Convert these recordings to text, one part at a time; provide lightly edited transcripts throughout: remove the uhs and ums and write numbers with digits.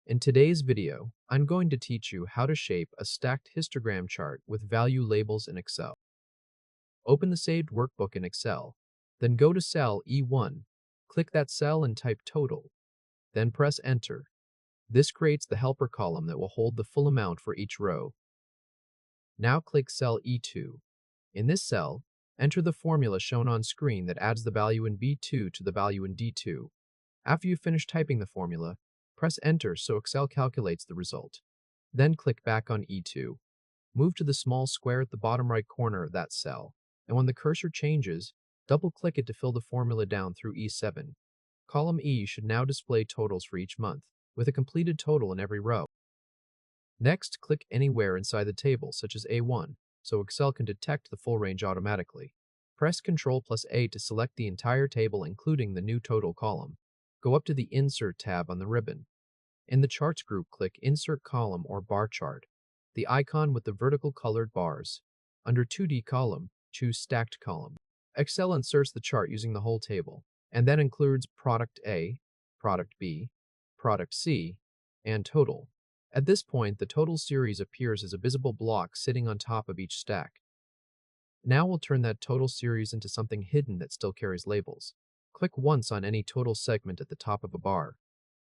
In today's video, I'm going to teach you how to shape a stacked histogram chart with value labels in Excel. Open the saved workbook in Excel, then go to cell E1, click that cell and type total, then press enter. This creates the helper column that will hold the full amount for each row. Now click cell E2. In this cell, enter the formula shown on screen that adds the value in B2 to the value in D2. After you finish typing the formula, press enter so Excel calculates the result. Then click back on E2. Move to the small square at the bottom right corner of that cell, and when the cursor changes, double-click it to fill the formula down through E7. Column E should now display totals for each month, with a completed total in every row. Next, click anywhere inside the table, such as A1, so Excel can detect the full range automatically. Press Ctrl+A to select the entire table, including the new total column. Go up to the Insert tab on the ribbon. In the Charts group, click Insert Column or Bar Chart, the icon with the vertical colored bars. Under 2D Column, choose Stacked Column. Excel inserts the chart using the whole table, and then includes Product A, Product B, Product C, and Total. At this point, the total series appears as a visible block sitting on top of each stack. Now we'll turn that total series into something hidden that still carries labels. Click once on any total segment at the top of a bar.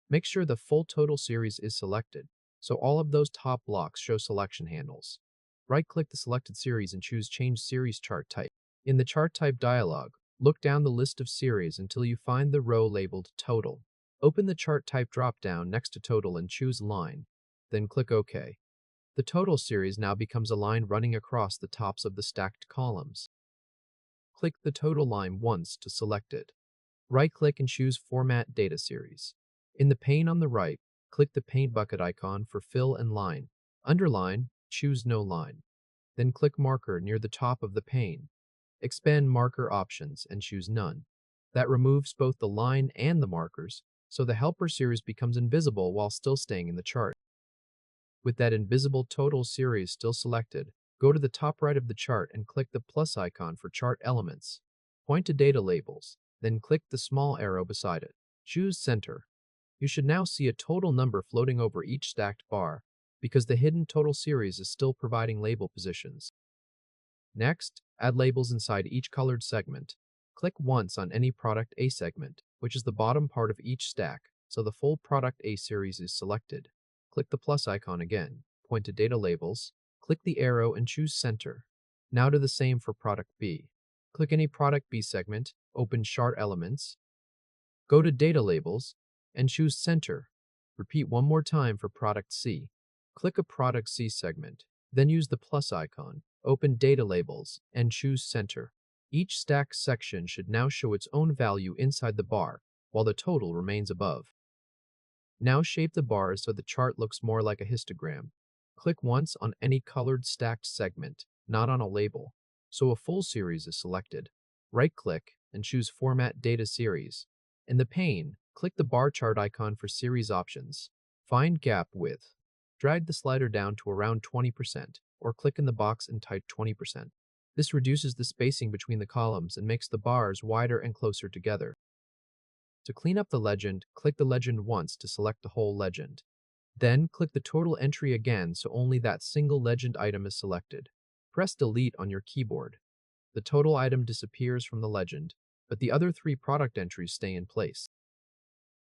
Make sure the full total series is selected, so all of those top blocks show selection handles. Right-click the selected series and choose Change Series Chart Type. In the Chart Type dialog, look down the list of series until you find the row labeled Total. Open the Chart Type drop-down next to Total and choose Line, then click OK. The Total series now becomes a line running across the tops of the stacked columns. Click the Total line once to select it. Right-click and choose Format Data Series. In the pane on the right, click the paint bucket icon for Fill and Line. Under Line, choose No Line. Then click Marker near the top of the pane. Expand Marker Options and choose None. That removes both the line and the markers, so the helper series becomes invisible while still staying in the chart. With that invisible total series still selected, go to the top right of the chart and click the plus icon for chart elements. Point to Data Labels, then click the small arrow beside it. Choose Center. You should now see a total number floating over each stacked bar, because the hidden total series is still providing label positions. Next, add labels inside each colored segment. Click once on any Product A segment, which is the bottom part of each stack, so the full Product A series is selected. Click the plus icon again, point to Data Labels, click the arrow and choose Center. Now do the same for Product B. Click any Product B segment, open Chart Elements, go to Data Labels, and choose Center. Repeat one more time for Product C. Click a Product C segment, then use the plus icon, open Data Labels, and choose Center. Each stack section should now show its own value inside the bar, while the total remains above. Now shape the bars so the chart looks more like a histogram. Click once on any colored stacked segment, not on a label, so a full series is selected. Right-click and choose Format Data Series. In the pane, click the bar chart icon for series options. Find Gap Width. Drag the slider down to around 20%, or click in the box and type 20%. This reduces the spacing between the columns and makes the bars wider and closer together. To clean up the legend, click the legend once to select the whole legend. Then click the total entry again so only that single legend item is selected. Press Delete on your keyboard. The total item disappears from the legend, but the other three product entries stay in place.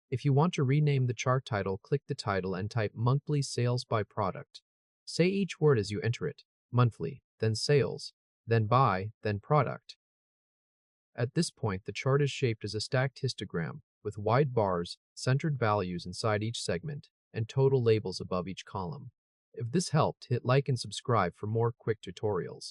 If you want to rename the chart title, click the title and type Monthly Sales by Product. Say each word as you enter it: monthly, then sales, then by, then product. At this point, the chart is shaped as a stacked histogram, with wide bars, centered values inside each segment, and total labels above each column. If this helped, hit like and subscribe for more quick tutorials.